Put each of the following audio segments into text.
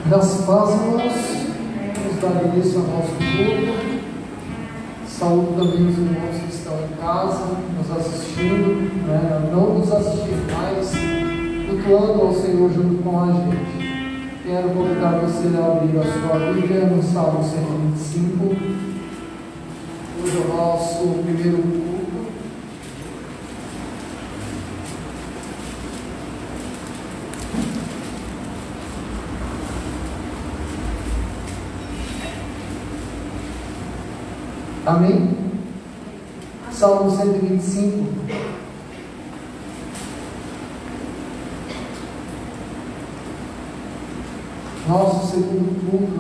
Graças e paz, irmãos. Vamos dar início ao nosso culto. Saúde também os irmãos que estão em casa, nos assistindo, não nos assistindo, mas cultuando ao Senhor junto com a gente. Quero convidar você a abrir a sua Bíblia no Salmo 125. Hoje é o nosso primeiro culto. Amém? Salmo 125. Nosso segundo culto,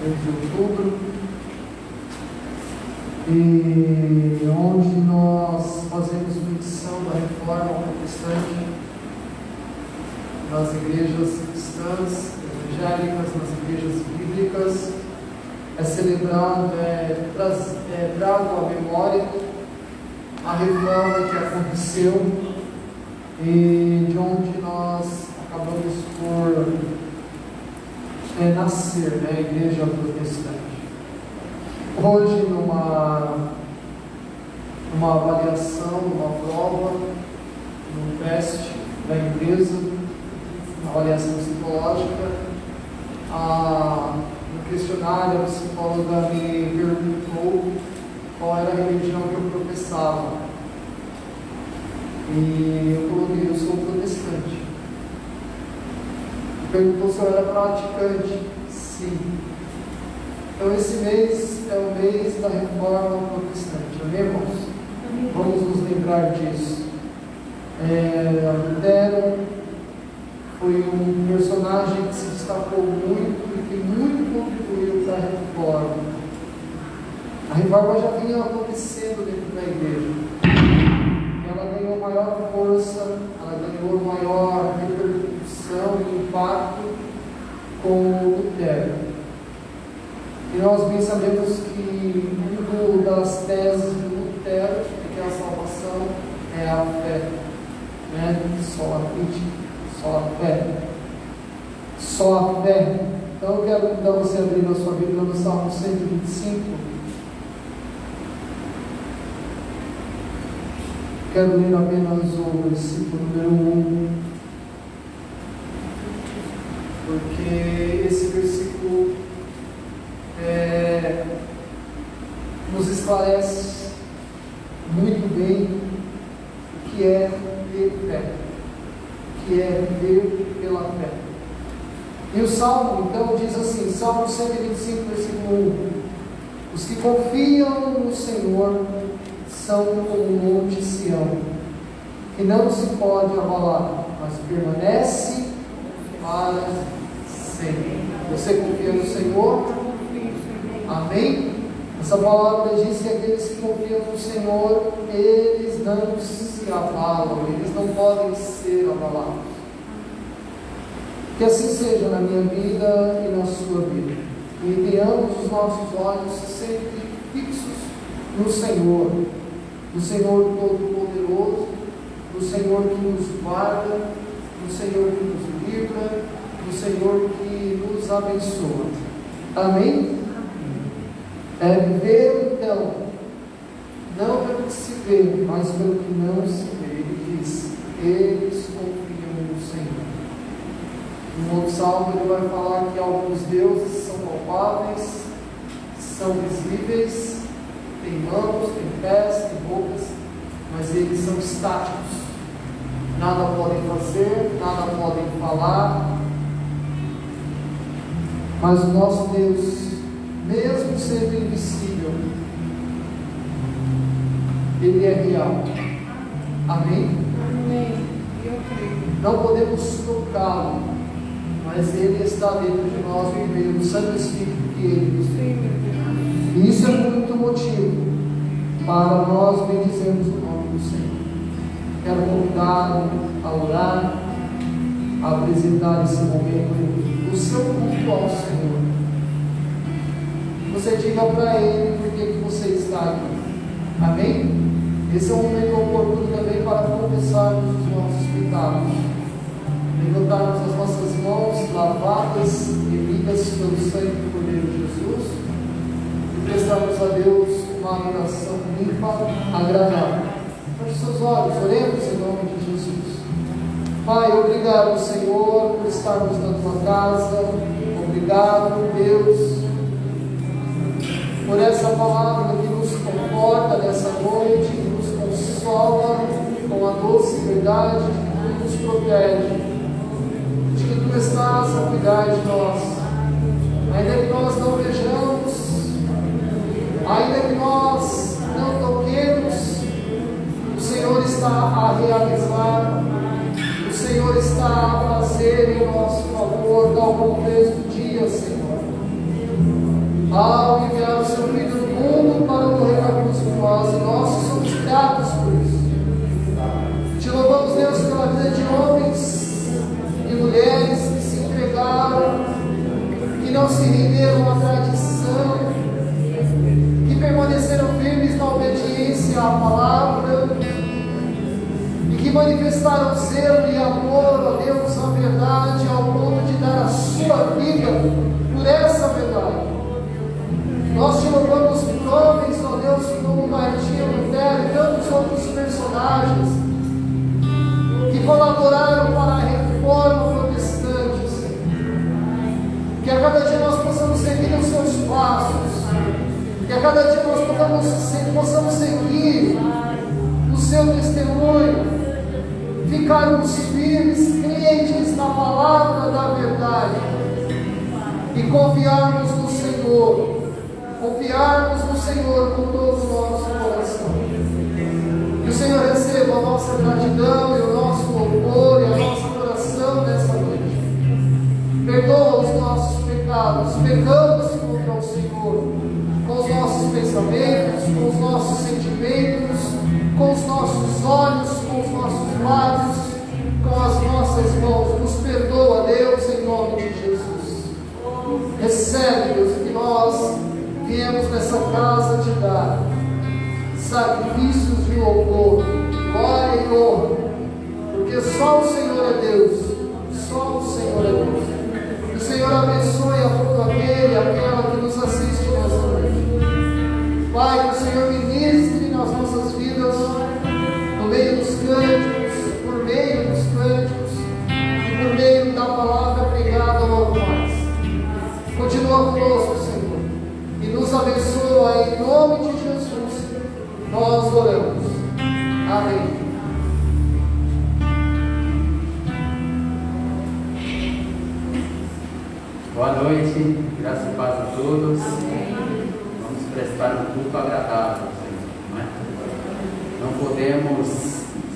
mês de outubro. E onde nós fazemos menção da reforma protestante nas igrejas cristãs, evangélicas, nas igrejas bíblicas. É celebrado, trago à memória a reforma que aconteceu e de onde nós acabamos por nascer, a igreja protestante. Hoje, numa avaliação, numa prova, num teste da empresa, uma avaliação psicológica, no questionário, a psicóloga me perguntou qual era a religião que eu professava. E eu coloquei, eu sou protestante. Perguntou se eu era praticante. Sim. Então esse mês é o mês da reforma protestante. Amém, irmãos? Amém. Vamos nos lembrar disso. Lutero foi um personagem que se destacou muito e que muito contribuiu para a reforma. A reforma já vinha acontecendo dentro da igreja. Ela ganhou maior força, ela ganhou maior repercussão e impacto com Lutero. E nós bem sabemos que uma das teses de Lutero é que a salvação é a fé, só a crítica. Só a fé. Então eu quero convidar você a abrir a sua Bíblia no Salmo 125. Quero ler apenas o versículo número 1, porque esse versículo nos esclarece muito bem o que é ter fé, que é viver pela fé. E o Salmo, então, diz assim, Salmo 125, versículo 1: os que confiam no Senhor são como o monte Sião, que não se pode abalar, mas permanece para sempre. Você confia no Senhor? Amém? Essa palavra diz que aqueles que confiam no Senhor, eles não se abalam, eles não podem ser abalados. Que assim seja na minha vida e na sua vida. E tenhamos os nossos olhos sempre fixos no Senhor Todo-Poderoso, no Senhor que nos guarda, no Senhor que nos livra, no Senhor que nos abençoa. Amém? Viver então, não pelo que se vê, mas pelo que não se vê. Ele diz, eles confiam no Senhor. No outro salmo ele vai falar que alguns deuses são palpáveis, são visíveis, têm mãos, têm pés, têm bocas, mas eles são estáticos. Nada podem fazer, nada podem falar. Mas o nosso Deus, mesmo sendo invisível, Ele é real. Amém? Amém. Eu creio. Não podemos tocá-lo, mas Ele está dentro de nós, por meio do Santo Espírito que Ele nos deu. E isso é muito motivo para nós bendizermos o nome do Senhor. Quero convidá-lo a orar, a apresentar esse momento, o seu culto ao Senhor. Você diga para Ele por que você está aqui. Amém? Esse é um momento oportuno também para confessarmos os nossos pecados. em botarmos as nossas mãos lavadas e limpas pelo sangue do Cordeiro Jesus e prestarmos a Deus uma adoração limpa, agradável. Feche seus olhos, oremos em nome de Jesus. Pai, obrigado, Senhor, por estarmos na tua casa. Obrigado, Deus, por essa palavra que nos conforta nessa noite, que nos consola com a doce verdade que tu nos protege, de que tu estás a cuidar de nós, ainda que nós não vejamos, ainda que nós não toquemos, o Senhor está a realizar, o Senhor está a fazer em nosso favor, ao contexto do dia, Senhor. Ao enviar o seu Filho no mundo para morrer na cruz por nós, e nós somos gratos por isso. Te louvamos, Deus, pela vida de homens e mulheres que se entregaram, que não se renderam à tradição, que permaneceram firmes na obediência à palavra e que manifestaram zelo e amor a Deus, a verdade, ao ponto de dar a sua vida por essa verdade. Nós te louvamos por homens, ó Deus, como Martinho Lutero e tantos outros personagens que colaboraram para a reforma protestante, Senhor. Que a cada dia nós possamos seguir os seus passos, que a cada dia nós possamos seguir o seu testemunho, ficarmos firmes, crentes na palavra da verdade e confiarmos no Senhor. Confiarmos no Senhor com todo o nosso coração. Que o Senhor receba a nossa gratidão e o nosso louvor e a nossa adoração nessa noite. Perdoa os nossos pecados. Pecamos contra o Senhor, com os nossos pensamentos, com os nossos sentimentos, com os nossos olhos, com os nossos lábios, com as nossas mãos. Nos perdoa, Deus, em nome de Jesus. Recebe, Deus, que nós viemos nessa casa te dar sacrifícios de louvor, glória e honra, porque só o Senhor é Deus, só o Senhor é Deus. Que o Senhor abençoe a todo aquele e aquela que nos assiste nessa noite. Pai, que o Senhor ministre nas nossas vidas, no meio dos cânticos, por meio dos cânticos e por meio da palavra pregada logo mais. Continua conosco, Senhor, e nos abençoa em nome de Jesus. Nós oramos. Amém. Boa noite, graça e paz a todos. Vamos prestar um culto agradável, Senhor, não é? Não podemos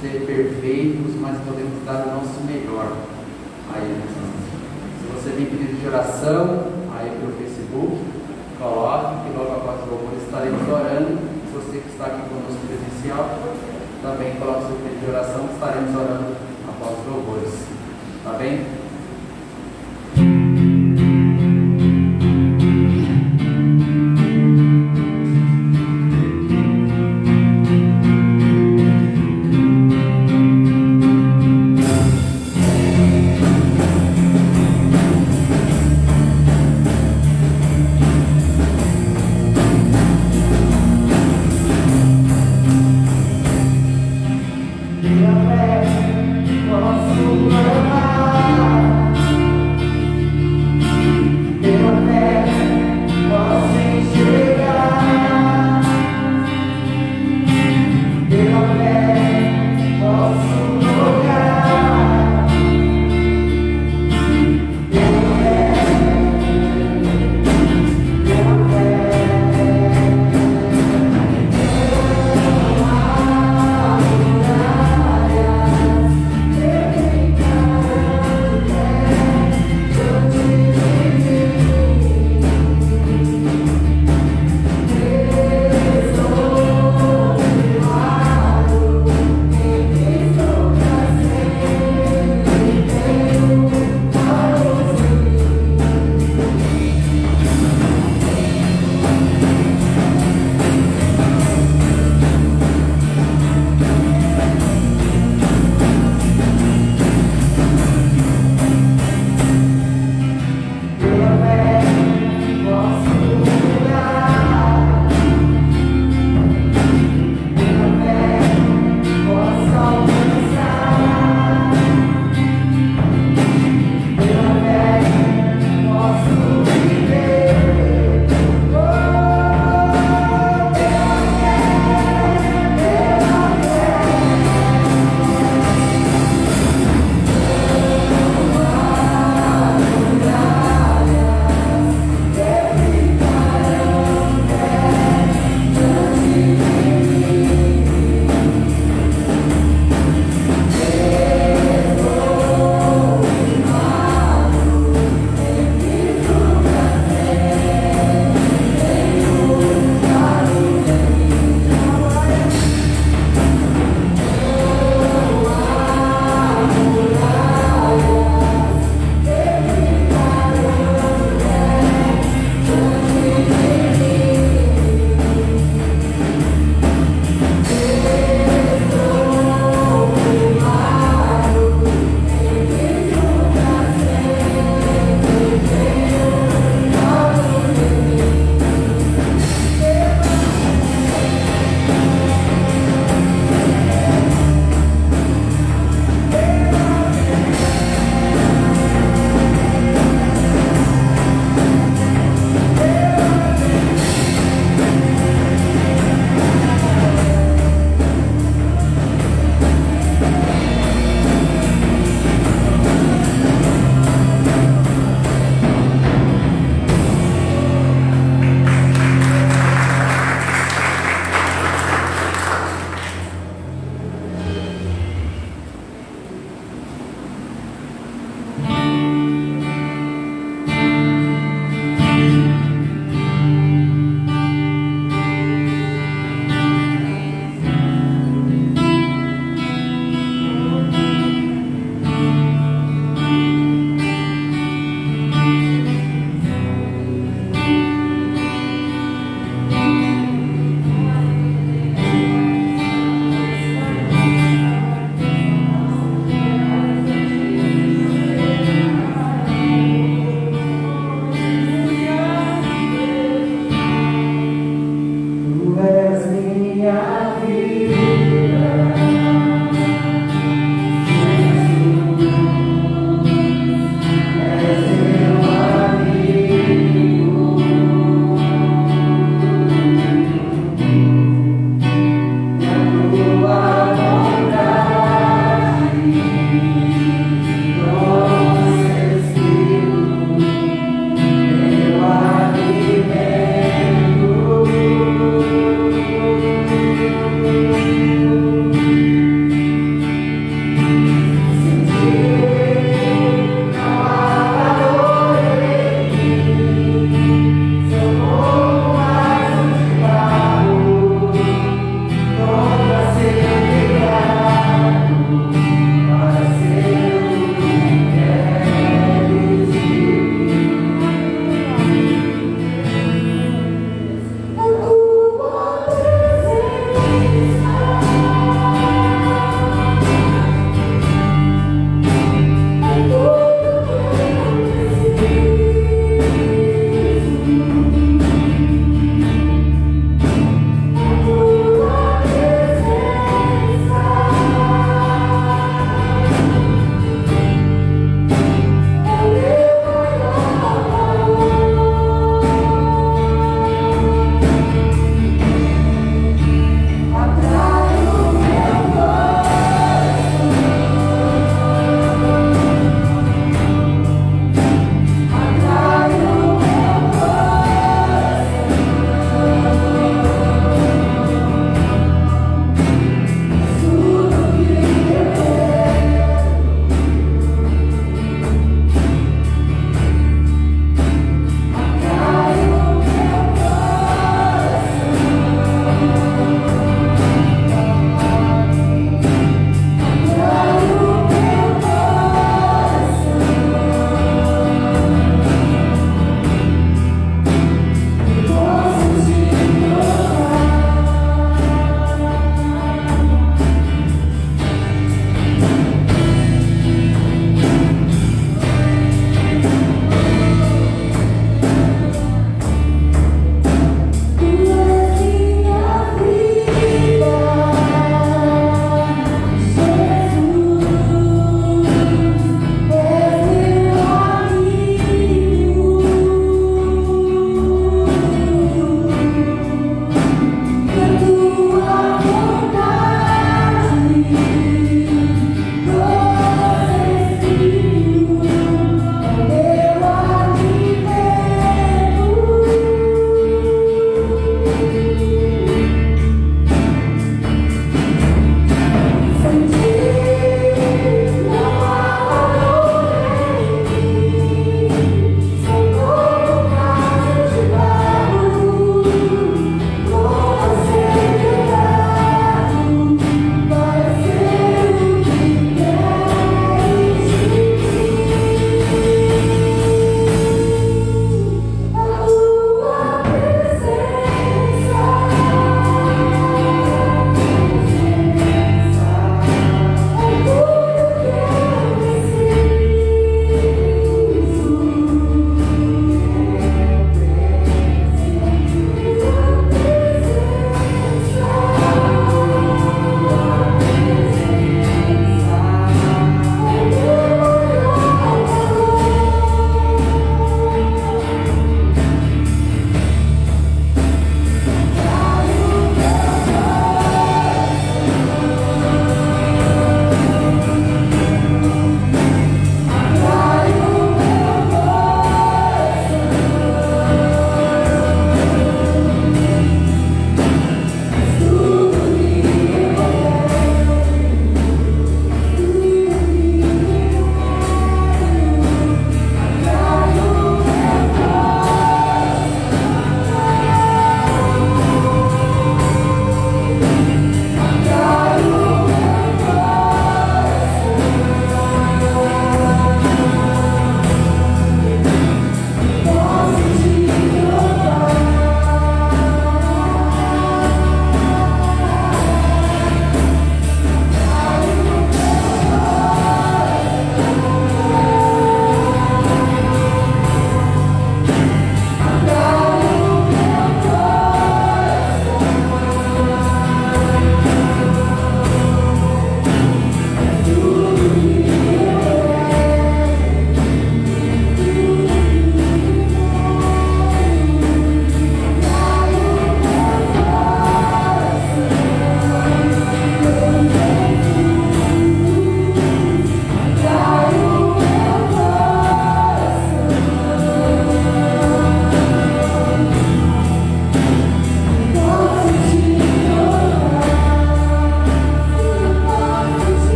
ser perfeitos, mas podemos dar o nosso melhor a Ele. Se você tem pedido de oração, aí pelo Facebook, coloque que logo após o louvor estaremos orando. Se você que está aqui conosco presencial, também coloque seu pedido de oração, que estaremos orando após os louvores. Tá bem? Posso amar.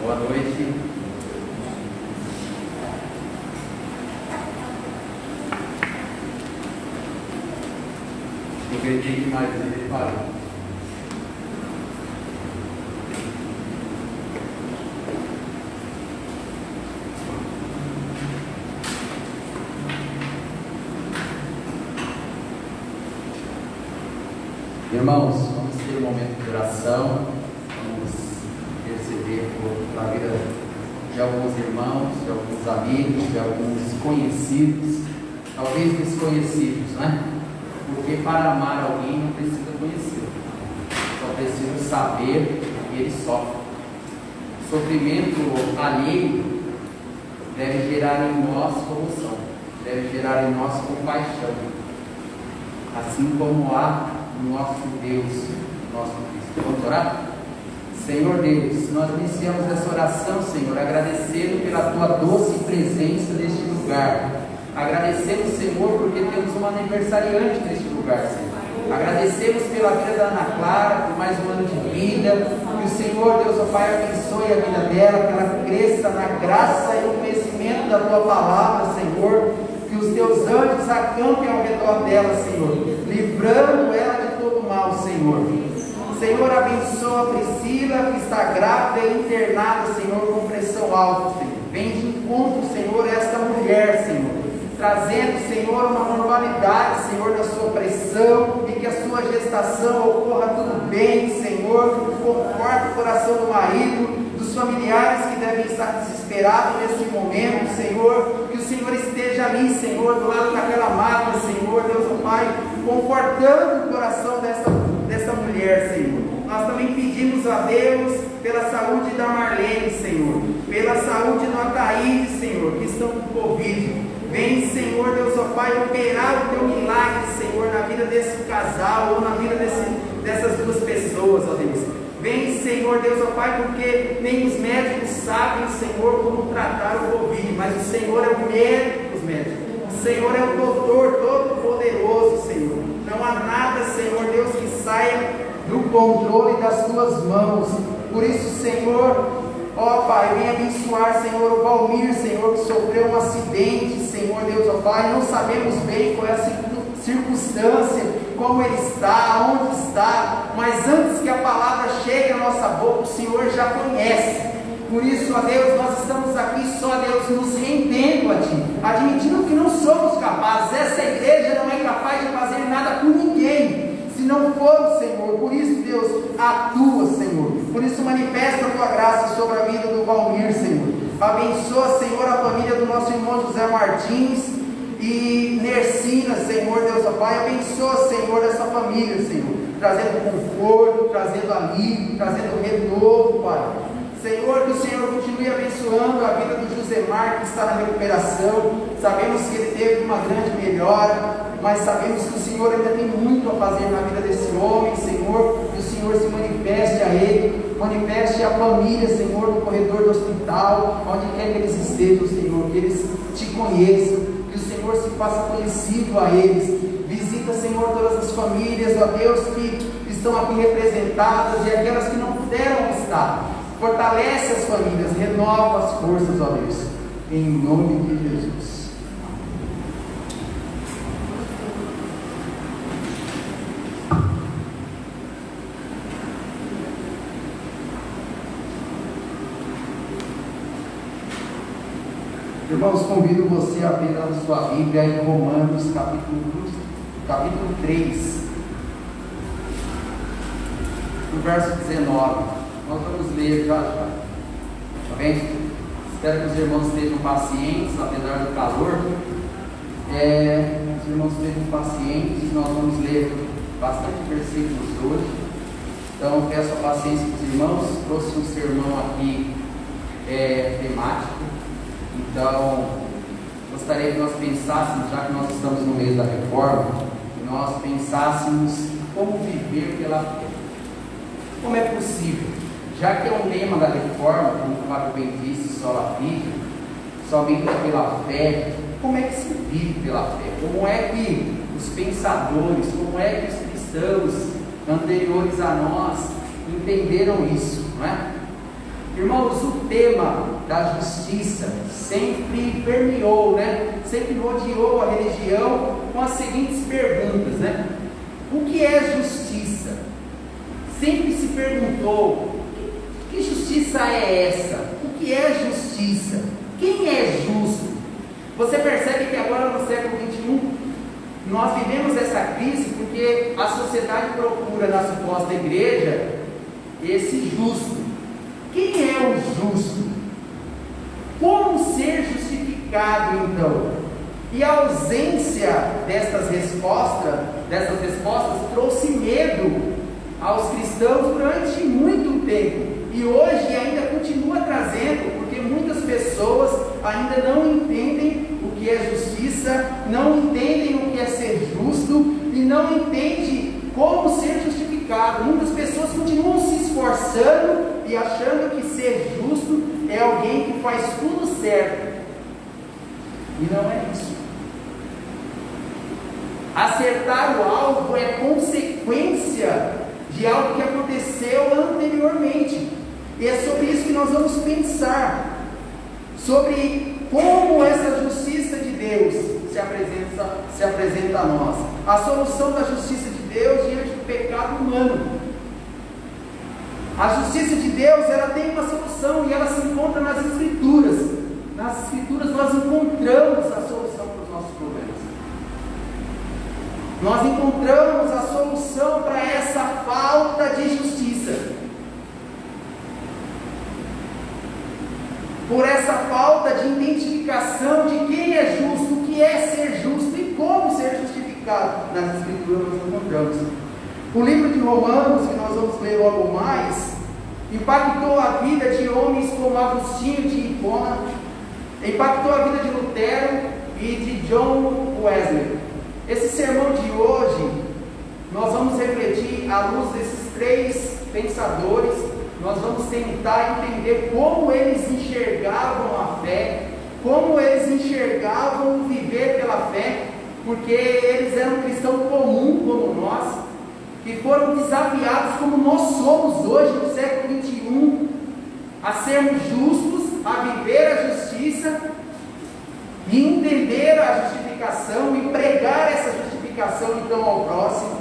Boa noite. Eu gritei demais, ele parou. Irmãos, vamos ter um momento de oração, vamos interceder pela vida de alguns irmãos, de alguns amigos, de alguns conhecidos, talvez desconhecidos, né? Porque para amar alguém não precisa conhecer, só precisa saber que ele sofre. O sofrimento alheio deve gerar em nós comoção, deve gerar em nós compaixão, assim como há nosso Deus, nosso Cristo. Vamos orar? Senhor Deus, nós iniciamos essa oração, Senhor, agradecendo pela Tua doce presença neste lugar. Agradecemos, Senhor, porque temos um aniversariante neste lugar, Senhor. Agradecemos pela vida da Ana Clara, por mais um ano de vida. Que o Senhor, Deus, ó Pai, abençoe a vida dela, que ela cresça na graça e no conhecimento da Tua palavra, Senhor. Que os Teus anjos acampem ao redor dela, Senhor, livrando ela de todo mal, Senhor. Senhor, abençoa a Priscila, que está grávida e internada, Senhor, com pressão alta, Senhor. Vem de encontro, Senhor, a esta mulher, Senhor, trazendo, Senhor, uma normalidade, Senhor, da sua pressão, e que a sua gestação ocorra tudo bem, Senhor. Conforta o coração do marido, dos familiares que devem estar desesperados nesse momento, Senhor. Que o Senhor esteja ali, Senhor, do lado daquela máquina, Senhor, Deus, ó Pai, confortando o coração dessa mulher, Senhor. Nós também pedimos a Deus pela saúde da Marlene, Senhor, pela saúde do Ataíde, Senhor, que estão com Covid. Vem, Senhor, Deus, ó Pai, operar o Teu milagre, Senhor, na vida desse casal, ou na vida dessas duas pessoas, ó Deus. Vem, Senhor, Deus, ó Pai, porque nem os médicos sabem, Senhor, como tratar o Covid, mas o Senhor é o médico dos médicos. O Senhor é o doutor todo-poderoso, Senhor. Não há nada, Senhor Deus, que saia do controle das Tuas mãos. Por isso, Senhor, ó Pai, vem abençoar, Senhor, o Valmir, Senhor, que sofreu um acidente, Senhor Deus, ó Pai. Não sabemos bem qual é a circunstância, como ele está, onde está, mas antes que a palavra chegue à nossa boca, o Senhor já conhece. Por isso, ó Deus, nós estamos aqui só, Deus, nos rendendo a Ti, admitindo que não somos capazes. Essa igreja não é capaz de fazer nada por ninguém, se não for o Senhor. Por isso, Deus, atua, Senhor. Por isso, manifesta a Tua graça sobre a vida do Valmir, Senhor. Abençoa, Senhor, a família do nosso irmão José Martins e Nercina, Senhor, Deus, ó Pai. Abençoa, Senhor, essa família, Senhor, trazendo conforto, trazendo alívio, trazendo renovo, Pai. Senhor, que o Senhor continue abençoando a vida do Josemar, que está na recuperação. Sabemos que ele teve uma grande melhora, mas sabemos que o Senhor ainda tem muito a fazer na vida desse homem, Senhor. Que o Senhor se manifeste a ele, manifeste a família, Senhor, no corredor do hospital, onde quer que eles estejam, Senhor, que eles Te conheçam, que o Senhor se faça conhecido a eles. Visita, Senhor, todas as famílias, ó Deus, que estão aqui representadas e aquelas que não puderam estar. Fortalece as famílias, renova as forças, ó Deus, em nome de Jesus. Irmãos, convido você a abrir a sua Bíblia em Romanos, capítulo 3, no verso 19. Nós vamos ler já. Tá bem? Espero que os irmãos estejam pacientes, apesar do calor. Os irmãos estejam pacientes. Nós vamos ler bastante versículos hoje. Então, peço a paciência dos irmãos. Trouxe um sermão aqui temático. Então, gostaria que nós pensássemos, já que nós estamos no mês da reforma, que nós pensássemos como viver pela fé. Como é possível? Já que é um lema da reforma, como o Fábio bem disse, sola fide, somente pela fé, como é que se vive pela fé? Como é que os pensadores, como é que os cristãos anteriores a nós entenderam isso, não é? Irmãos, o tema da justiça sempre permeou, sempre rodeou a religião com as seguintes perguntas, O que é justiça? Sempre se perguntou, que justiça é essa? O que é justiça? Quem é justo? Você percebe que agora no século XXI, nós vivemos essa crise porque a sociedade procura na suposta igreja esse justo. Quem é o justo? Como ser justificado então? E a ausência dessas respostas trouxe medo aos cristãos durante muito tempo. E hoje ainda continua trazendo, porque muitas pessoas ainda não entendem o que é justiça, não entendem o que é ser justo e não entendem como ser justificado. Muitas pessoas continuam se esforçando e achando que ser justo é alguém que faz tudo certo. E não é isso. Acertar o alvo é consequência de algo que aconteceu anteriormente. E é sobre isso que nós vamos pensar, sobre como essa justiça de Deus se apresenta a nós, a solução da justiça de Deus diante do pecado humano. A justiça de Deus, ela tem uma solução e ela se encontra nas Escrituras. Nas Escrituras nós encontramos a solução para os nossos problemas. Nós encontramos a solução para essa falta de justiça. Por essa falta de identificação de quem é justo, o que é ser justo e como ser justificado. Nas Escrituras nós encontramos. O livro de Romanos, que nós vamos ler logo mais, impactou a vida de homens como Agostinho de Hipona, impactou a vida de Lutero e de John Wesley. Esse sermão de hoje, nós vamos refletir à luz desses três pensadores. Nós vamos tentar entender como eles enxergavam a fé, como eles enxergavam viver pela fé, porque eles eram cristãos comuns como nós, que foram desafiados como nós somos hoje no século XXI, a sermos justos, a viver a justiça, e entender a justificação e pregar essa justificação então ao próximo.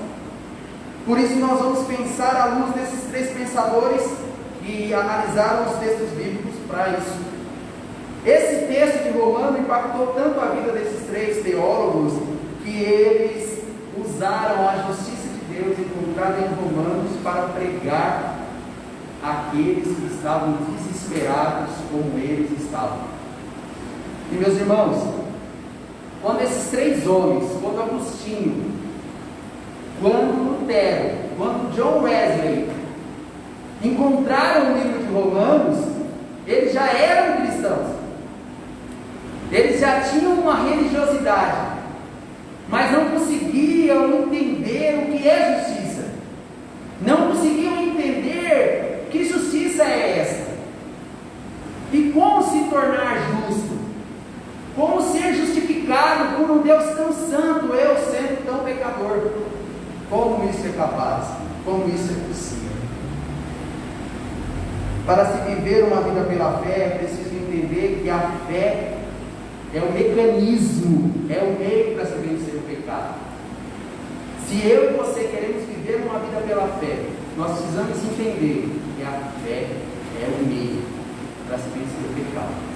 Por isso nós vamos pensar à luz desses três pensadores que analisaram os textos bíblicos para isso. Esse texto de Romano impactou tanto a vida desses três teólogos que eles usaram a justiça de Deus encontrada em Romanos para pregar àqueles que estavam desesperados como eles estavam. E meus irmãos, quando esses três homens, quando Agostinho, quando Lutero, quando John Wesley encontraram o livro de Romanos, eles já eram cristãos, eles já tinham uma religiosidade, mas não conseguiam entender o que é justiça, não conseguiam entender que justiça é essa, e como se tornar justo, como ser justificado por um Deus tão santo, eu sendo tão pecador. Como isso é capaz? Como isso é possível? Para se viver uma vida pela fé, é preciso entender que a fé é o mecanismo, é o meio para se vencer o pecado. Se eu e você queremos viver uma vida pela fé, nós precisamos entender que a fé é o meio para se vencer o pecado.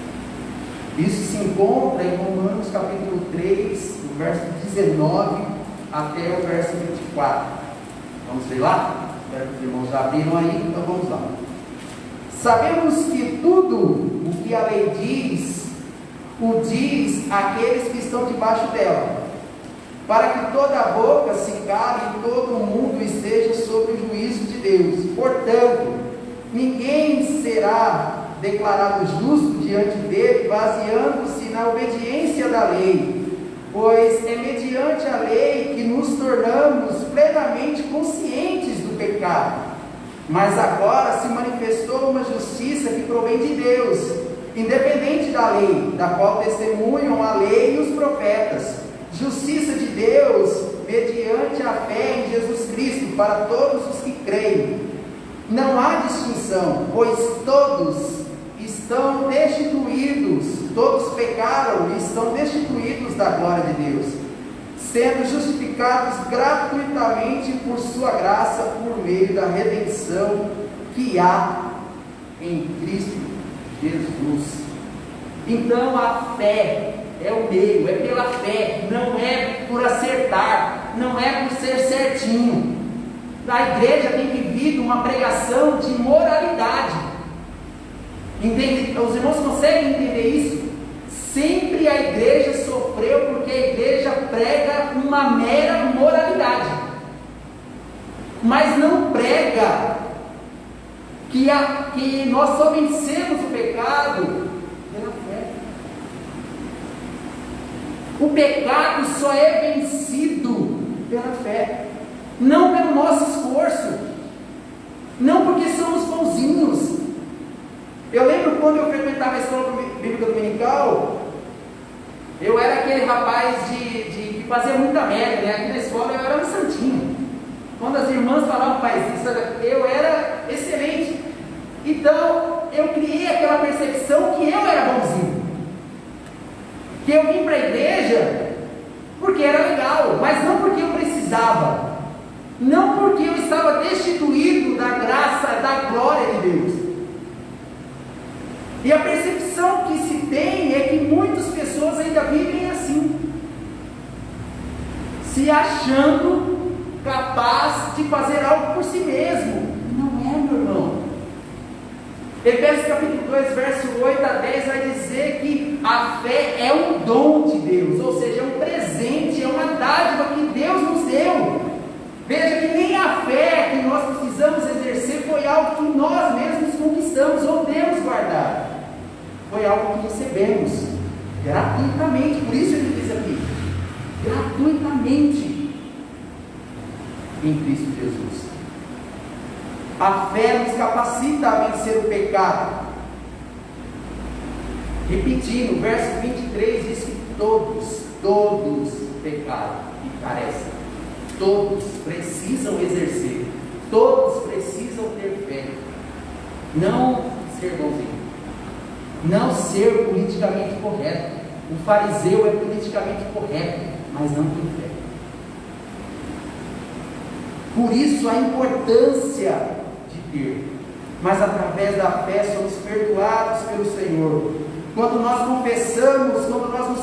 Isso se encontra em Romanos capítulo 3, do verso 19 até o verso 24. Vamos ler lá? Espero que os irmãos já abriram aí, então vamos lá. Sabemos que tudo o que a lei diz, o diz àqueles que estão debaixo dela, para que toda a boca se cale e todo o mundo esteja sob o juízo de Deus. Portanto, ninguém será declarado justo diante dele, baseando-se na obediência da lei, pois é mediante a lei que nos tornamos plenamente conscientes do pecado. Mas agora se manifestou uma justiça que provém de Deus, independente da lei, da qual testemunham a lei e os profetas. Justiça de Deus mediante a fé em Jesus Cristo para todos os que creem. Não há distinção, pois todos todos estão destituídos, todos pecaram e estão destituídos da glória de Deus, sendo justificados gratuitamente por sua graça, por meio da redenção que há em Cristo Jesus. Então a fé é o meio, é pela fé, não é por acertar, não é por ser certinho. A igreja tem vivido uma pregação de moralidade. Entende? Os irmãos conseguem entender isso? Sempre a igreja sofreu porque a igreja prega uma mera moralidade, mas não prega que nós só vencemos o pecado pela fé. O pecado só é vencido pela fé, não pelo nosso esforço, não porque somos bonzinhos. Eu lembro quando eu frequentava a escola bíblica dominical, eu era aquele rapaz que fazia muita merda, né? Aqui na escola eu era um santinho. Quando as irmãs falavam, pai, eu era excelente. Então eu criei aquela percepção que eu era bonzinho, que eu vim para a igreja porque era legal, mas não porque eu precisava, não porque eu estava destituído da graça, da glória de Deus. E a percepção que se tem é que muitas pessoas ainda vivem assim, se achando capaz de fazer algo por si mesmo. Não é, meu irmão. Efésios capítulo 2, verso 8 a 10 vai dizer que a fé é um dom de Deus, ou seja, é um presente, é uma dádiva que Deus nos deu. Veja que nem a fé que nós precisamos exercer foi algo que nós mesmos conquistamos ou temos guardado. Foi algo que recebemos gratuitamente. Por isso ele diz aqui, gratuitamente em Cristo Jesus. A fé nos capacita a vencer o pecado. Repetindo, o verso 23 diz que todos pecaram e carecem. Todos precisam exercer, todos precisam ter fé. Não ser bonzinho, não ser politicamente correto. O fariseu é politicamente correto, mas não tem fé. Por isso a importância de ter, mas através da fé somos perdoados pelo Senhor. Quando nós nos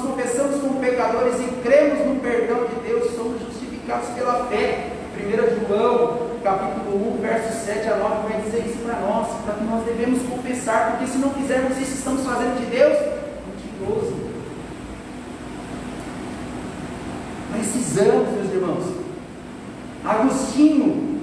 confessamos como pecadores e cremos no perdão de Deus, somos justificados pela fé. 1 João, capítulo 1, versos 7 a 9 vai dizer isso para nós, para que nós devemos confessar, porque se não fizermos isso, estamos fazendo de Deus mentiroso. Precisamos, meus irmãos. Agostinho,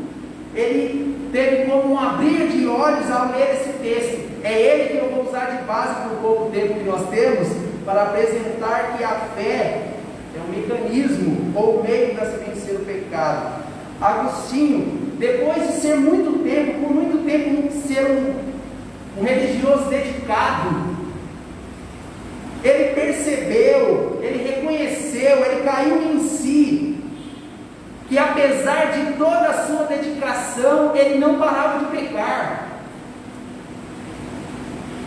ele teve como um abrir de olhos ao ler esse texto. É ele que eu vou usar de base por pouco tempo que nós temos, para apresentar que a fé é um mecanismo ou meio para se vencer o pecado. Agostinho, depois de ser por muito tempo ser um religioso dedicado, ele percebeu, ele reconheceu, ele caiu em si, que apesar de toda a sua dedicação, ele não parava de pecar.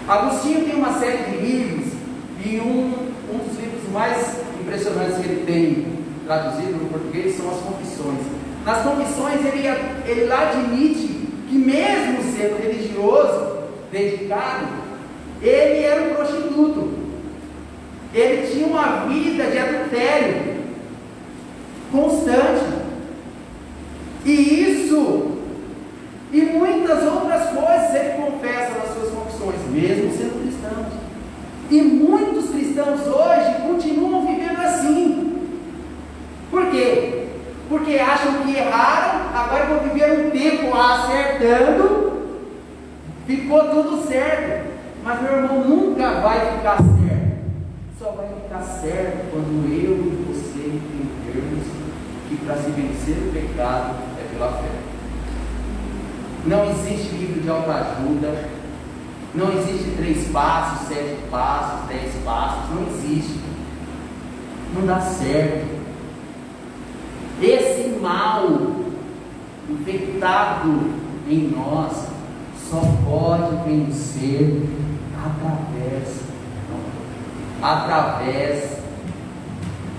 Agostinho tem uma série de livros, e um dos livros mais impressionantes que ele tem traduzido no português são as Confissões. Nas Confissões ele lá admite que mesmo sendo religioso, dedicado, ele era um prostituto, ele tinha uma vida de adultério constante, e muitas outras coisas ele confessa nas suas confissões, mesmo sendo cristão. E muitos cristãos hoje continuam vivendo assim. Por quê? Porque acham que erraram, agora vão viver um tempo acertando, ficou tudo certo. Mas meu irmão, nunca vai ficar certo. Só vai ficar certo quando eu e você entendermos que para se vencer o pecado é pela fé. Não existe livro de autoajuda, não existe 3 passos, 7 passos, 10 passos, não existe. Não dá certo. Esse mal infectado em nós só pode vencer através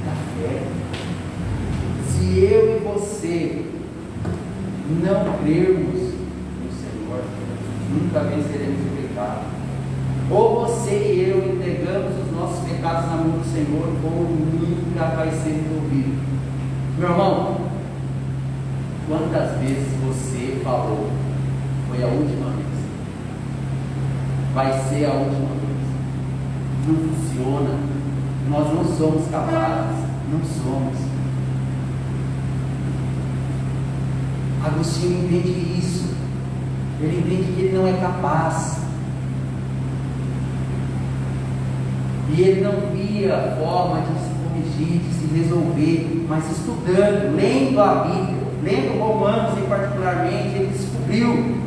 da fé. Se eu e você não crermos no Senhor, nunca venceremos o pecado. Ou você e eu entregamos os nossos pecados na mão do Senhor, ou nunca vai ser resolvido. Meu irmão, quantas vezes você falou, foi a última vez? Vai ser a última vez. Não funciona. Nós não somos capazes. Não somos. Agostinho entende isso. Ele entende que ele não é capaz. E ele não via forma de se corrigir, de se resolver, mas estudando, lendo a Bíblia, lendo Romanos em particularmente, ele descobriu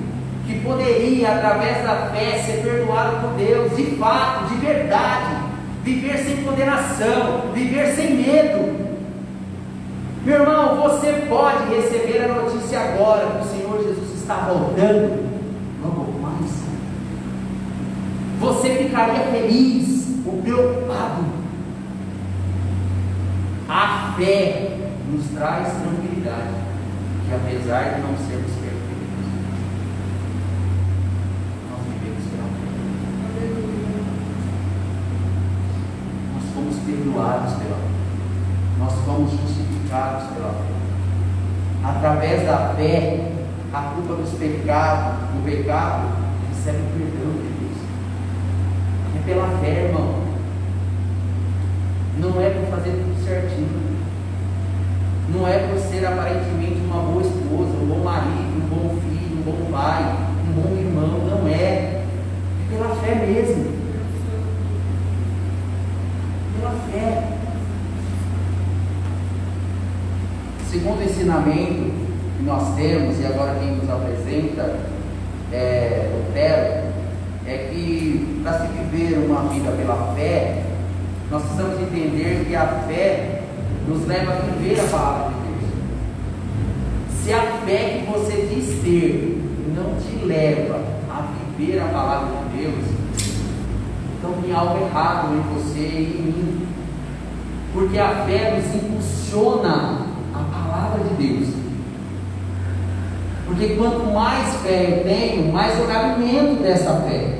que poderia, através da fé, ser perdoado por Deus, de fato, de verdade, viver sem condenação, viver sem medo. Meu irmão, você pode receber a notícia agora que o Senhor Jesus está voltando, logo mais. Você ficaria feliz ou preocupado? A fé nos traz tranquilidade, que apesar de não sermos perfeitos, nós vivemos pela fé. Nós fomos perdoados pela fé. Nós fomos justificados pela fé. Através da fé, a culpa dos pecados, do pecado, recebe o perdão de Deus. É pela fé, irmão. Não é por fazer tudo certinho. Não é por ser aparentemente uma boa esposa, um bom marido, um bom filho, um bom pai, um bom irmão. Não é. É pela fé mesmo. Pela fé. Segundo ensinamento que nós temos, e agora quem nos apresenta é Lutero, é que para se viver uma vida pela fé, nós precisamos entender que a fé nos leva a viver a palavra de Deus. Se a fé que você diz ter não te leva a viver a palavra de Deus, então tem algo errado em você e em mim, porque a fé nos impulsiona a palavra de Deus. Porque quanto mais fé eu tenho, mais eu me alimento dessa fé.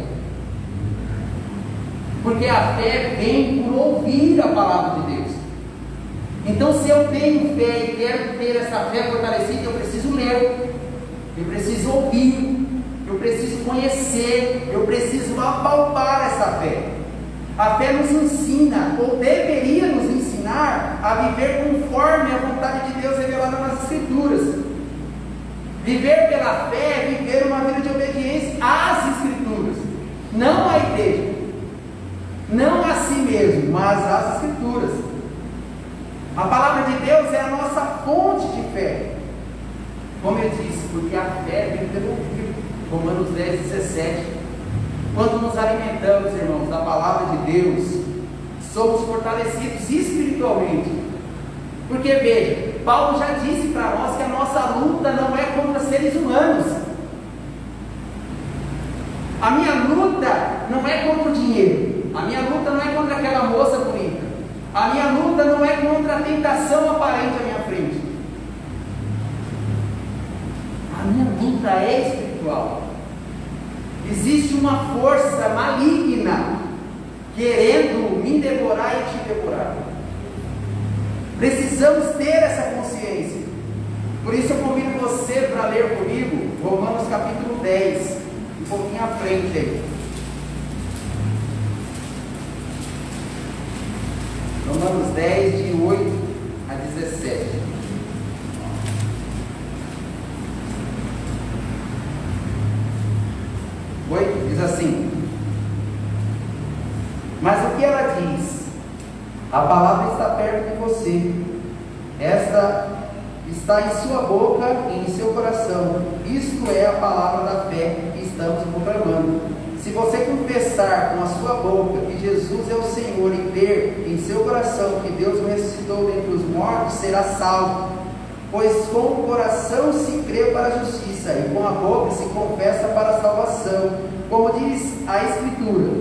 Porque a fé vem por ouvir a palavra de Deus. Então, se eu tenho fé e quero ter essa fé fortalecida, eu preciso ler, eu preciso ouvir, eu preciso conhecer, eu preciso apalpar essa fé. A fé nos ensina, ou deveria nos ensinar, a viver conforme a vontade de Deus revelada nas Escrituras. Viver pela fé é viver uma vida de obediência às Escrituras, não à igreja, não a si mesmo, mas às Escrituras. A palavra de Deus é a nossa fonte de fé. Como eu disse, porque a fé vem pelo ouvir. Romanos 10, 17. Quando nos alimentamos, irmãos, da palavra de Deus, somos fortalecidos espiritualmente. Porque veja, Paulo já disse para nós que a nossa luta não é contra seres humanos. A minha luta não é contra o dinheiro. A minha luta não é contra aquela moça bonita. A minha luta não é contra a tentação aparente à minha frente. A minha luta é espiritual. Existe uma força maligna querendo me devorar e te devorar. Precisamos ter essa consciência. Por isso eu convido você para ler comigo Romanos capítulo 10, um pouquinho à frente aí. Romanos 10, de 8 a 17. Diz assim: mas o que ela diz? A palavra está perto de você, esta está em sua boca e em seu coração. Isto é a palavra da fé que estamos proclamando. Se você confessar com a sua boca que Jesus é o Senhor e crer em seu coração que Deus o ressuscitou dentre os mortos, será salvo. Pois com o coração se crê para a justiça, e com a boca se confessa para a salvação. Como diz a Escritura: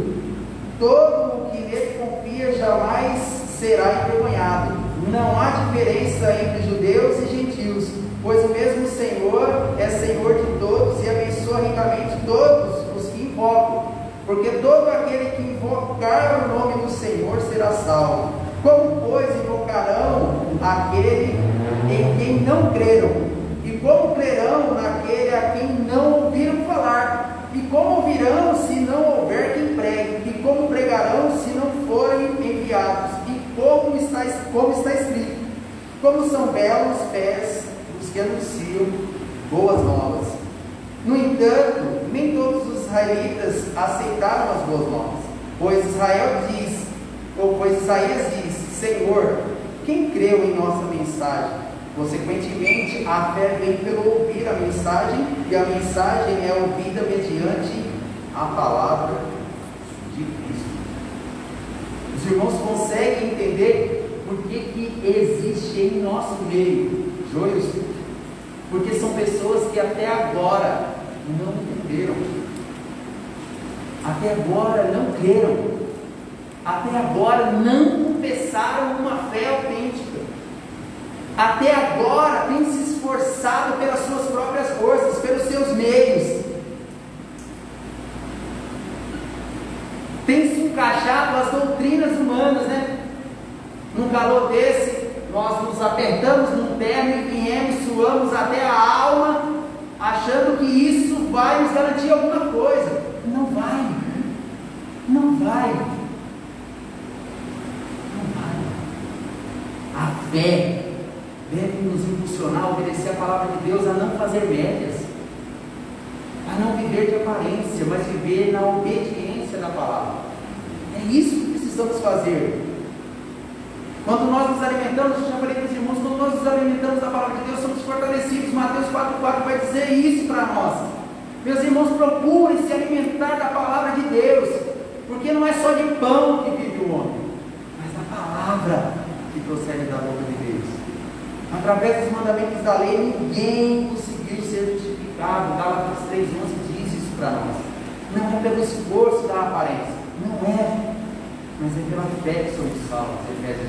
todo o que nele confia jamais será envergonhado. Não há diferença entre judeus e gentios, pois o mesmo Senhor é Senhor de todos e abençoa ricamente todos os que invocam. Porque todo aquele que invocar o nome do Senhor será salvo. Como, pois, invocarão aquele em quem não creram? E como crerão naquele a quem não ouviram falar? E como ouvirão se não houver quem pregue? E como pregarão se não forem enviados? E como está escrito: como são belos os pés dos que anunciam boas novas. No entanto, nem todos os israelitas aceitaram as boas novas, pois Isaías diz: Senhor, quem creu em nossa mensagem? Consequentemente, a fé vem pelo ouvir a mensagem, e a mensagem é ouvida mediante a palavra de Cristo. Os irmãos conseguem entender por que existe em nosso meio joios? Porque são pessoas que até agora não entenderam, até agora não creram, até agora não confessaram uma fé autêntica, até agora têm se esforçado pelas suas próprias forças, pelos seus meios, têm se encaixado às doutrinas humanas, né? Num calor desse, nós nos apertamos num terno e viemos, suamos até a alma, achando que isso vai nos garantir alguma coisa. Não vai, não vai, não vai. A fé deve nos impulsionar a obedecer a palavra de Deus, a não fazer médias, a não viver de aparência, mas viver na obediência da palavra. É isso que precisamos fazer. Quando nós nos alimentamos, eu já falei para os irmãos, quando nós nos alimentamos da palavra de Deus, somos fortalecidos. Mateus 4,4 vai dizer isso para nós. Meus irmãos, procurem se alimentar da palavra de Deus, porque não é só de pão que vive o homem, mas da palavra que procede da boca de Deus. Através dos mandamentos da lei, ninguém conseguiu ser justificado. Gálatas 3,11 diz isso para nós. Não é pelo esforço da aparência, não é, mas é pela fé que somos salvos. Efésios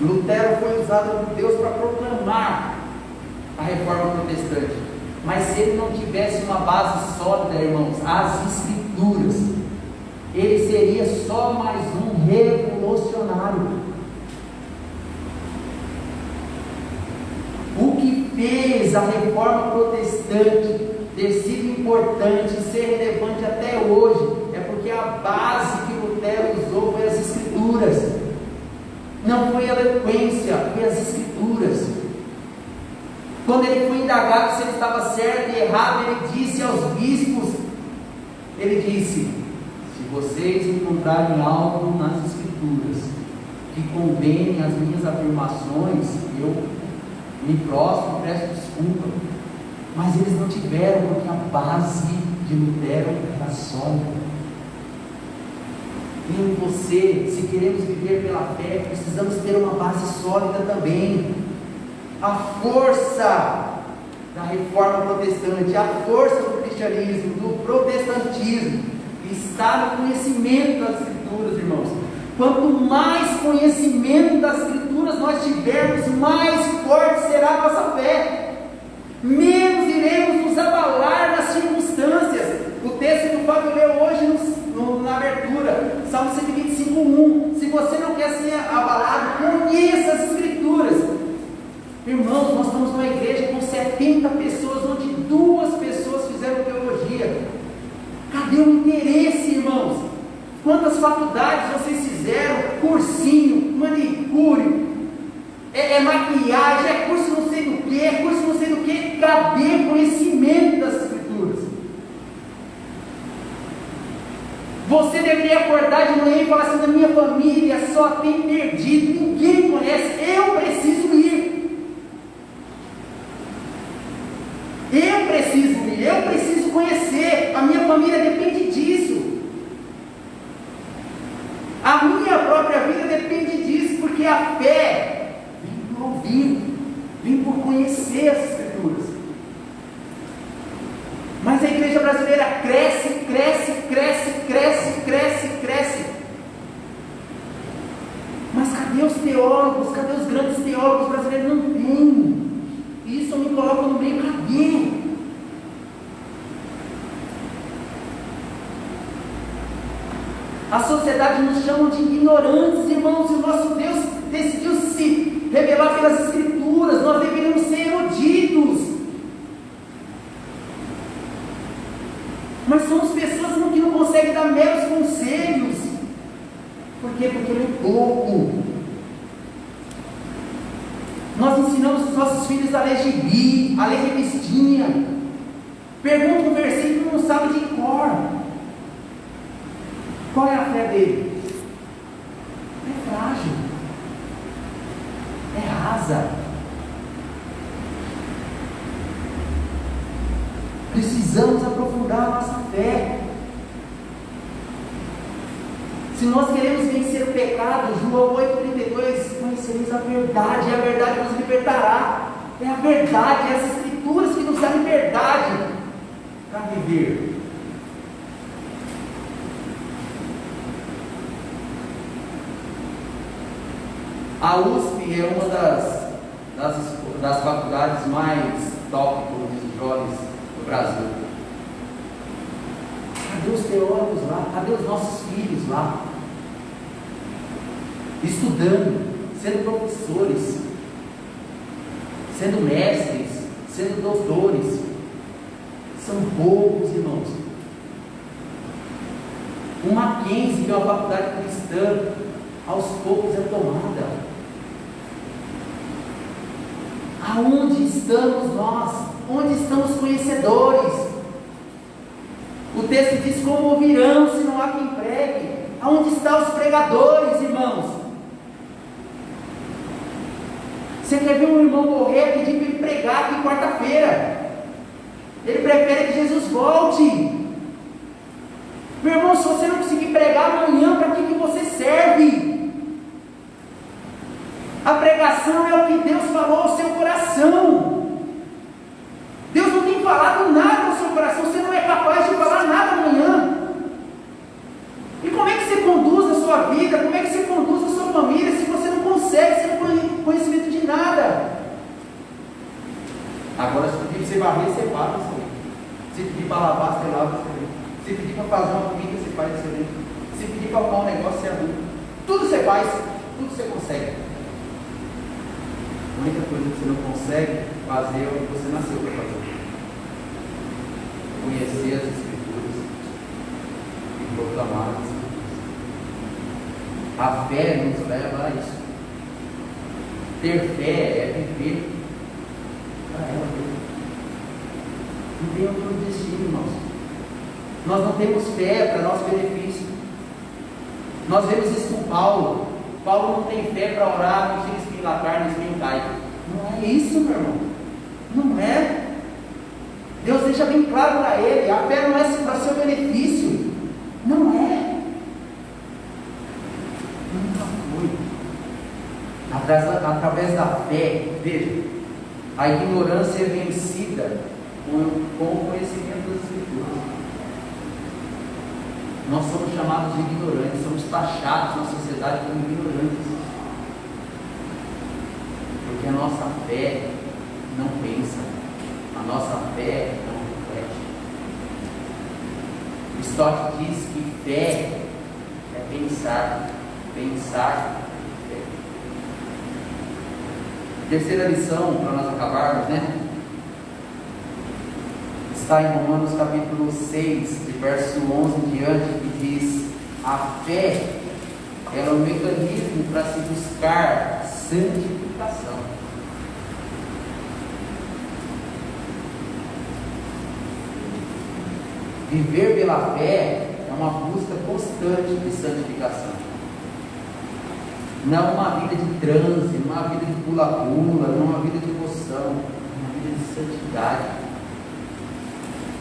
12. Lutero foi usado por Deus para proclamar a reforma protestante, mas se ele não tivesse uma base sólida, irmãos, as Escrituras, ele seria só mais um revolucionário. O que fez a reforma protestante ter sido importante e ser relevante até hoje é porque a base que Lutero usou foi as Escrituras. Não foi a eloquência, foi as Escrituras. Quando ele foi indagado se ele estava certo e errado, ele disse aos bispos, ele disse: se vocês encontrarem algo nas Escrituras que condene as minhas afirmações, eu me prostro, peço desculpa. Mas eles não tiveram, porque a base de Lutero era sólida. Eu e você, se queremos viver pela fé, precisamos ter uma base sólida também. A força da reforma protestante, a força do cristianismo, do protestantismo, está no conhecimento das Escrituras, irmãos. Quanto mais conhecimento das Escrituras nós tivermos, mais forte será a nossa fé, menos iremos nos abalar nas circunstâncias. O texto que o Fábio leu hoje na abertura, Salmo 125:1. Se você não quer ser abalado, conheça as Escrituras. Irmãos, nós estamos numa igreja com 70 pessoas, onde 2 pessoas fizeram teologia. Cadê o interesse, irmãos? Quantas faculdades vocês fizeram? Cursinho, manicure, é maquiagem, é curso não sei do que, é curso não sei do que. Cadê conhecimento das Escrituras? Você deveria acordar de manhã e falar assim: na minha família só tem perdido, ninguém conhece, eu preciso ir. Eu preciso conhecer, a minha família depende disso, a minha própria vida depende disso, porque a fé vem por ouvir, conhecer as Escrituras. Mas a igreja brasileira cresce, cresce, cresce, cresce, cresce, cresce. Mas cadê os teólogos? Cadê os grandes teólogos brasileiros? Não tem. Isso eu me coloco no meio, cadê? A sociedade nos chama de ignorantes, irmãos, e o nosso Deus decidiu se revelar pelas Escrituras. Nós deveríamos ser eruditos. Mas somos pessoas que não conseguem dar meros conselhos. Por quê? Porque ele é pouco. Nós ensinamos os nossos filhos a ler gibi, a ler revistinha. Pergunta um versículo e não sabe de cor. Qual é a fé dele? É frágil. É rasa. Precisamos aprofundar a nossa fé. Se nós queremos vencer o pecado, João 8,32, conhecereis a verdade, e a verdade nos libertará. É a verdade, é as Escrituras que nos dão liberdade para viver. A USP é uma das faculdades mais top, como diz os jovens do Brasil. Cadê os teólogos lá? Cadê os nossos filhos lá? Estudando, sendo professores, sendo mestres, sendo doutores. São poucos, irmãos. O Mackenzie, que é uma faculdade cristã, aos poucos é tomada. Aonde estamos nós? Onde estão os conhecedores? O texto diz: como ouvirão se não há quem pregue? Aonde estão os pregadores, irmãos? Você quer ver um irmão morrer, pedir para ele pregar aqui quarta-feira? Ele prefere que Jesus volte. Meu irmão, se você não conseguir pregar amanhã, para que você serve? A pregação é o que Deus falou ao seu coração. Deus não tem falado nada ao seu coração. Você não é capaz de falar nada amanhã. E como é que você conduz a sua vida? Como é que você conduz a sua família se você não consegue, você não tem conhecimento de nada? Agora, se pedir para você varrer, você varre. Se pedir para lavar, você lava. Se pedir para fazer uma comida, você faz excelente. Se pedir para arrumar um negócio, você arruma. Tudo você faz, tudo você consegue. A única coisa que você não consegue fazer é o que você nasceu para fazer. Conhecer as Escrituras e proclamar as Escrituras. A fé nos leva a isso. Ter fé é viver para ela mesma. Não tem outro destino, irmãos. Nós não temos fé para nosso benefício. Nós vemos isso com Paulo. Paulo não tem fé para orar, não tira espinho na carne, espinho cai. Não é isso, meu irmão. Não é. Deus deixa bem claro para ele: a fé não é para seu benefício. Não é. Nunca foi. Através da fé, veja, a ignorância é vencida com o conhecimento das Escrituras. Nós somos chamados de ignorantes, somos taxados na sociedade como ignorantes. Porque a nossa fé não pensa, a nossa fé não reflete. Stott diz que fé é pensar, pensar é fé. Terceira lição, para nós acabarmos, está em Romanos capítulo 6, de verso 11 em diante, que diz: a fé é um mecanismo para se buscar santificação. Viver pela fé é uma busca constante de santificação. Não uma vida de transe, não uma vida de pula-pula, não uma vida de emoção, uma vida de santidade.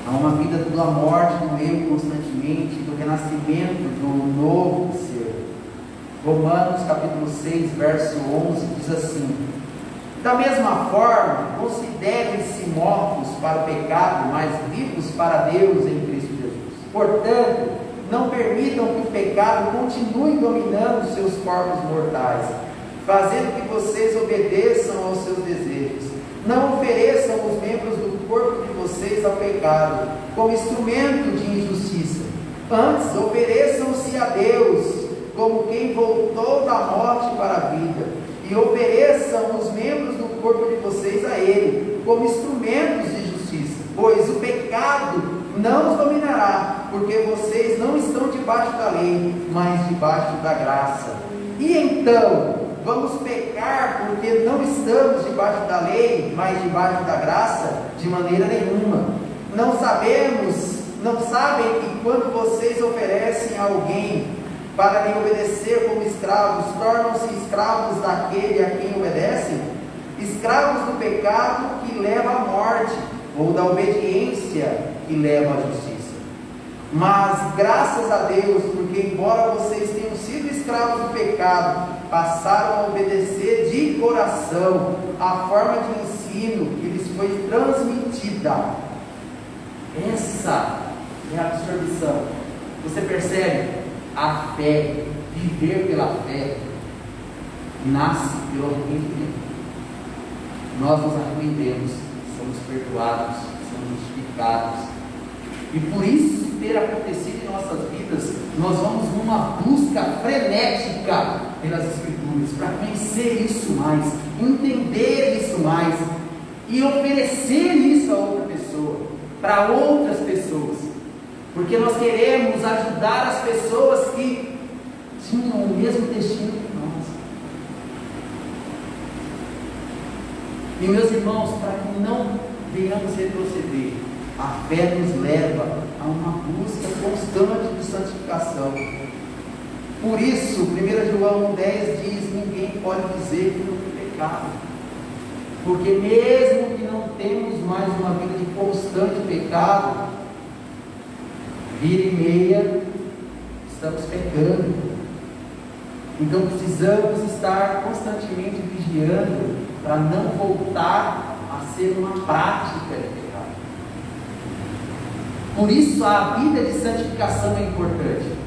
Há uma vida da morte do eu constantemente, do renascimento do novo ser. Romanos capítulo 6, verso 11 diz assim: Da mesma forma, considerem-se mortos para o pecado, mas vivos para Deus em Cristo Jesus. Portanto, não permitam que o pecado continue dominando seus corpos mortais, fazendo que vocês obedeçam aos seus desejos. Não ofereçam os membros do corpo de vocês ao pecado, como instrumento de injustiça. Antes, ofereçam-se a Deus, como quem voltou da morte para a vida, e ofereçam os membros do corpo de vocês a Ele, como instrumentos de justiça. Pois o pecado não os dominará, porque vocês não estão debaixo da lei, mas debaixo da graça. E então, vamos pecar porque não estamos debaixo da lei, mas debaixo da graça? De maneira nenhuma. Não sabem que quando vocês oferecem a alguém para lhe obedecer como escravos, tornam-se escravos daquele a quem obedecem? Escravos do pecado que leva à morte, ou da obediência que leva à justiça. Mas graças a Deus, porque embora vocês tenham sido escravos do pecado, passaram a obedecer de coração a forma de ensino que lhes foi transmitida. Essa é a absorção. Você percebe? A fé, viver pela fé, nasce pelo arrependimento. Nós nos arrependemos, somos perdoados, somos justificados. E por isso ter acontecido em nossas vidas, nós vamos numa busca frenética pelas Escrituras, para conhecer isso mais, entender isso mais, e oferecer isso a outra pessoa, para outras pessoas. Porque nós queremos ajudar as pessoas que tinham o mesmo destino que nós. E meus irmãos, para que não venhamos retroceder, a fé nos leva a uma busca constante de santificação. Por isso, 1 João 10 diz: ninguém pode dizer que não tem pecado. Porque mesmo que não temos mais uma vida de constante pecado, vira e meia, estamos pecando. Então precisamos estar constantemente vigiando para não voltar a ser uma prática de pecado. Por isso a vida de santificação é importante.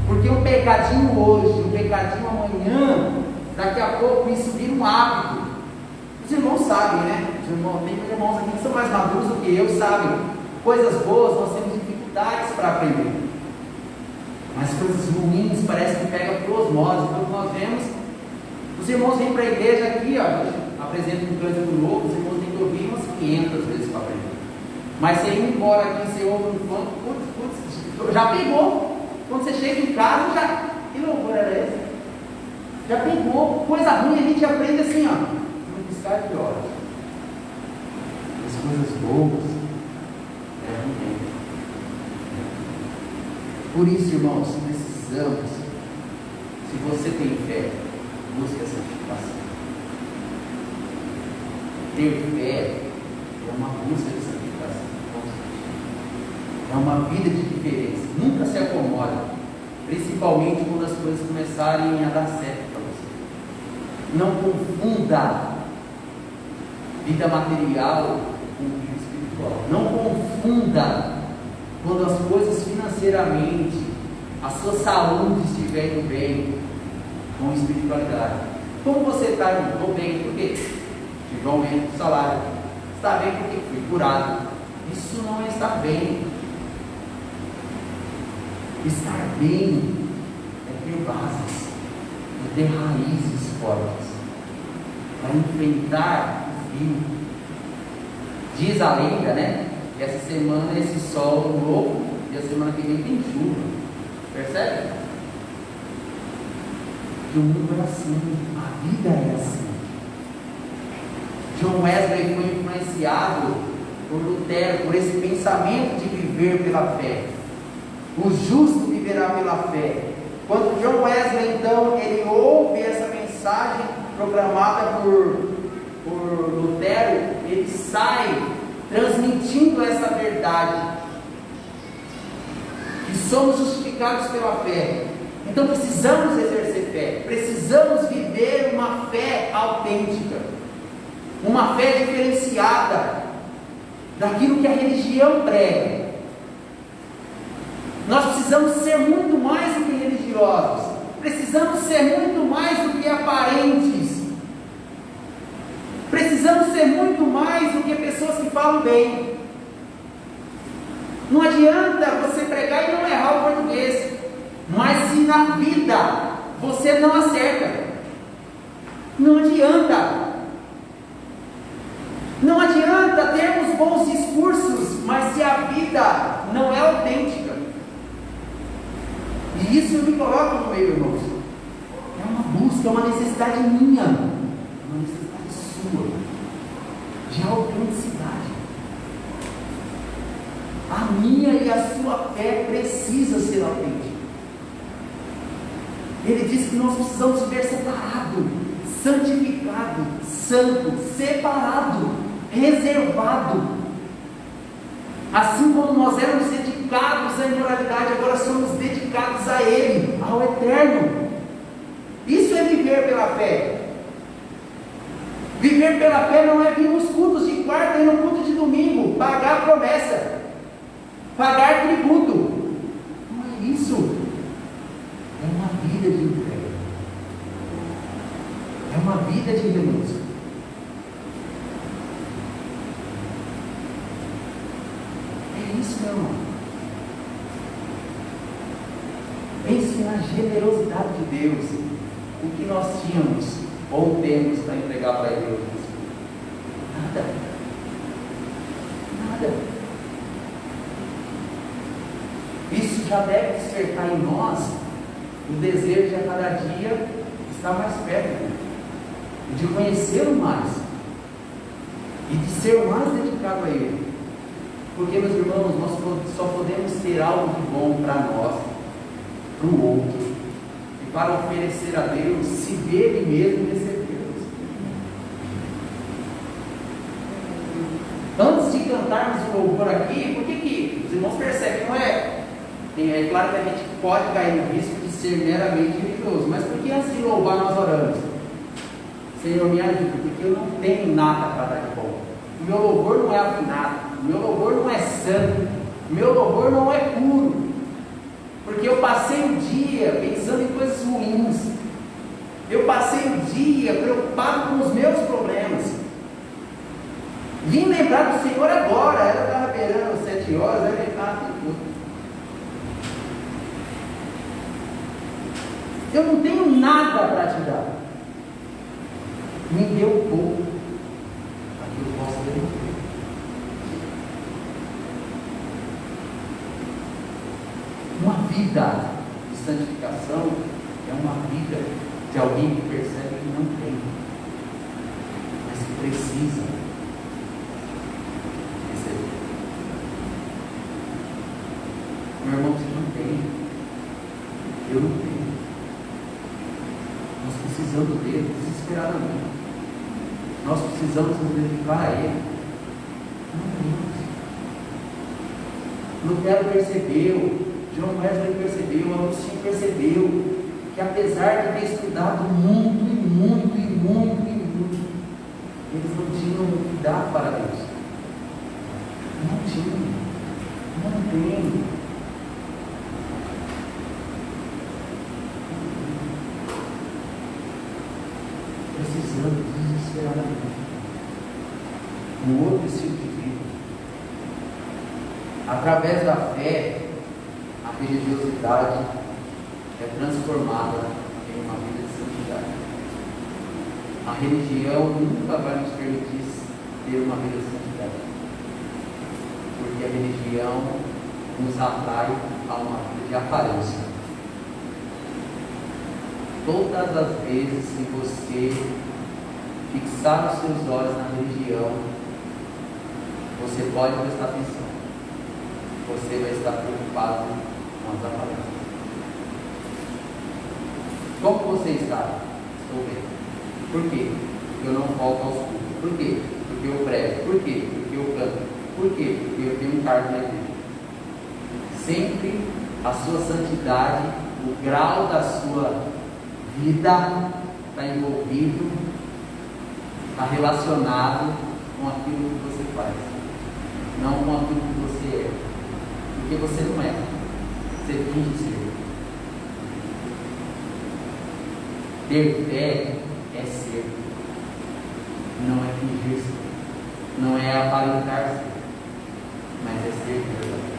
Porque um pecadinho hoje, um pecadinho amanhã, daqui a pouco isso vira um hábito. Os irmãos sabem, né? Tem irmãos aqui que são mais maduros do que eu, sabem. Coisas boas nós temos dificuldades para aprender, mas coisas ruins parece que pega por osmose. Quando nós vemos, os irmãos vêm para a igreja aqui, apresentam um cântico novo, os irmãos têm que ouvir umas 500 vezes para aprender. Mas você ir embora aqui, você ouve um putz, já pegou. Quando você chega em casa, já, que louvor era esse? Já pegou. Coisa ruim a gente aprende assim, no piscar de olhos. As coisas boas levam tempo. Por isso, irmãos, precisamos, se você tem fé, busque a santificação. Ter fé é uma busca de santificação. É uma vida de diferença. Nunca se acomoda, principalmente quando as coisas começarem a dar certo para você. Não confunda vida material com vida espiritual. Não confunda quando as coisas financeiramente, a sua saúde estiver indo bem, com espiritualidade. Como você está indo? Estou bem, por quê? Tive aumento do salário. Está bem porque fui curado. Isso não é estar bem. Estar bem é ter bases, é ter raízes fortes, para enfrentar o frio. Diz a lenda, né? Que essa semana esse sol novo e a semana que vem tem chuva. Percebe? Que o mundo é assim, a vida é assim. John Wesley foi influenciado por Lutero, por esse pensamento de viver pela fé. O justo viverá pela fé. Quando John Wesley, então, ele ouve essa mensagem proclamada por Lutero, ele sai transmitindo essa verdade, que somos justificados pela fé, Então precisamos exercer fé, precisamos viver uma fé autêntica, uma fé diferenciada daquilo que a religião prega. Nós precisamos ser muito mais do que religiosos, precisamos ser muito mais do que aparentes, precisamos ser muito mais do que pessoas que falam bem. Não adianta você pregar e não errar o português, mas se na vida você não acerta, não adianta. Não adianta termos bons discursos, mas se a vida não é autêntica. E isso me coloca no meio, irmãos. É uma busca, é uma necessidade minha, uma necessidade sua, de autenticidade. A minha e a sua fé precisa ser autêntica. Ele diz que nós precisamos viver separado, santificado, santo, separado, reservado. Assim como nós éramos dedicados à imoralidade, agora somos dedicados a Ele, ao Eterno. Isso é viver pela fé. Viver pela fé não é vir nos cultos de quarta e no culto de domingo, pagar a promessa, pagar tributo. Não é isso. É uma vida de entrega. É uma vida de renúncia. É isso, meu irmão. Pense na generosidade de Deus. O que nós tínhamos ou temos para entregar para Deus? Nada. Nada. Isso já deve despertar em nós o desejo de a cada dia estar mais perto, de conhecê-lo mais e de ser mais dedicado a Ele. Porque, meus irmãos, nós só podemos ter algo de bom para nós, para o outro e para oferecer a Deus, se dele mesmo recebermos. Antes de cantarmos o louvor aqui, por que os irmãos percebem, não é? É claro que a gente pode cair no risco de ser meramente religioso, mas por que antes de louvar nós oramos? Senhor, me ajuda, porque eu não tenho nada para dar de bom. O meu louvor não é afinado, o meu louvor não é santo, o meu louvor não é puro, porque eu passei o dia pensando em coisas ruins, eu passei o dia preocupado com os meus problemas. Vim lembrar do Senhor agora, ela estava beirando 7 horas, aí ele estava tudo. Eu não tenho nada para te dar. Me deu pouco. Aqui eu posso devolver. Uma vida de santificação é uma vida de alguém que percebe que não tem, mas que precisa receber. Meu irmão, você não tem. Eu não tenho. Nós precisamos dele desesperadamente. Nós precisamos nos dedicar a ele. Não temos. Lutero percebeu, John Wesley percebeu, Agostinho percebeu que apesar de ter estudado muito, eles não tinham o que dar para Deus. Não tinham. Não tem. Precisamos desesperadamente um outro estilo de vida. Através da fé, a religiosidade é transformada em uma vida de santidade. A religião nunca vai nos permitir ter uma vida de santidade, porque a religião nos atrai a uma vida de aparência. Todas as vezes que você fixar os seus olhos na religião, você pode prestar atenção. Você vai estar preocupado com as aparências. Como você está? Estou bem. Por quê? Porque eu não volto aos cultos. Por quê? Porque eu prego. Por quê? Porque eu canto. Por quê? Porque eu tenho um cargo na igreja. Sempre a sua santidade o grau da sua vida está envolvido, está relacionado com aquilo que você faz, não com aquilo que você é, porque você não é, você finge ser. Ter fé é ser, não é fingir ser, não é aparentar ser, mas é ser verdade.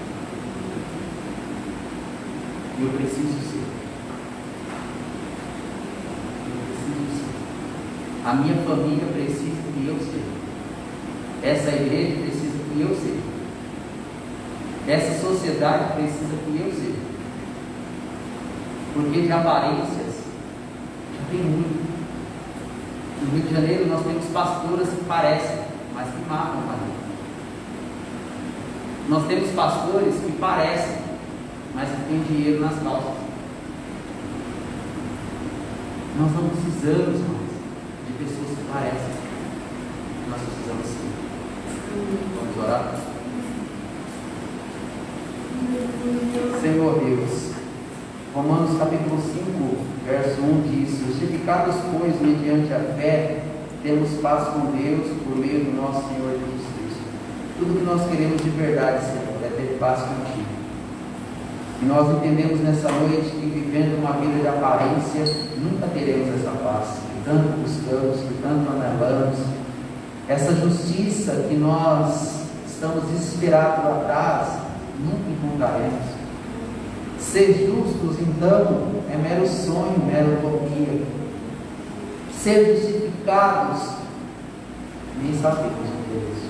Eu preciso ser. A minha família precisa que eu seja. Essa igreja precisa que eu seja. Essa sociedade precisa que eu seja. Porque de aparências já tem muito. No Rio de Janeiro nós temos pastoras que parecem, mas que matam a gente. Nós temos pastores que parecem, mas que têm dinheiro nas calças. Nós não precisamos mais de pessoas que parecem. Nós precisamos sim. Vamos orar? Senhor Deus, Romanos capítulo 5, verso 1 diz: justificados, pois, mediante a fé, temos paz com Deus por meio do nosso Senhor Jesus Cristo. Tudo que nós queremos de verdade, Senhor, é ter paz contigo. E nós entendemos nessa noite que vivendo uma vida de aparência, nunca teremos essa paz, que tanto buscamos, que tanto anelamos. Essa justiça que nós estamos desesperados atrás, nunca encontraremos. Ser justos, então, é mero sonho, mera utopia. Ser justificados, nem sabemos o que é isso.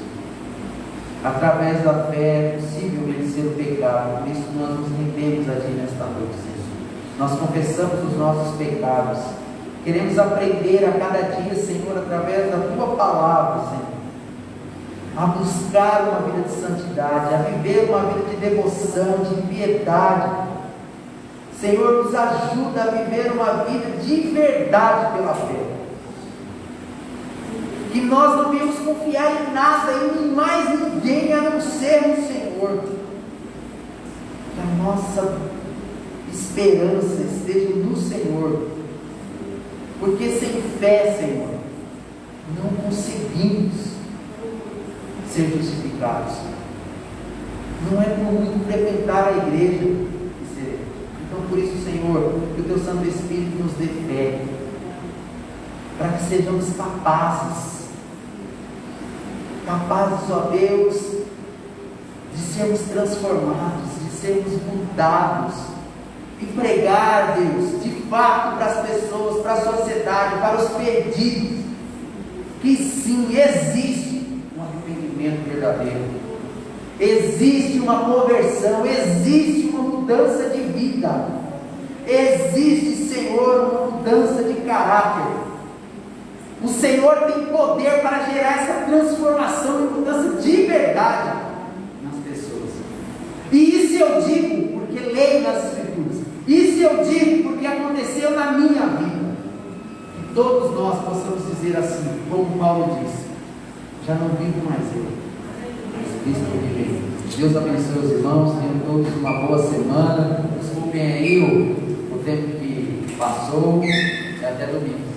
Através da fé é possível vencer o pecado, por isso nós nos rendemos a Ti nesta noite, Senhor. Nós confessamos os nossos pecados, queremos aprender a cada dia, Senhor, através da Tua palavra, Senhor, a buscar uma vida de santidade, a viver uma vida de devoção, de piedade. Senhor, nos ajuda a viver uma vida de verdade pela fé. Que nós não devemos confiar em nada e em mais ninguém a não ser no Senhor. Que a nossa esperança esteja no Senhor. Porque sem fé, Senhor, não conseguimos ser justificados. Não é por muito frequentar a igreja que seremos. Então, por isso, Senhor, que o Teu Santo Espírito nos dê fé, para que sejamos capazes, ó Deus, de sermos transformados, de sermos mudados, e pregar, Deus, de fato para as pessoas, para a sociedade, para os perdidos, que sim, existe um arrependimento verdadeiro, existe uma conversão, existe uma mudança de vida, existe, Senhor, uma mudança de caráter. O Senhor tem poder para gerar essa transformação e mudança de verdade nas pessoas. E isso eu digo porque leio nas Escrituras. Isso eu digo porque aconteceu na minha vida. Que todos nós possamos dizer assim, como Paulo disse: já não vivo mais eu, mas Cristo vive em mim. Deus abençoe os irmãos, tenham todos uma boa semana. Desculpem aí o tempo que passou, e até domingo.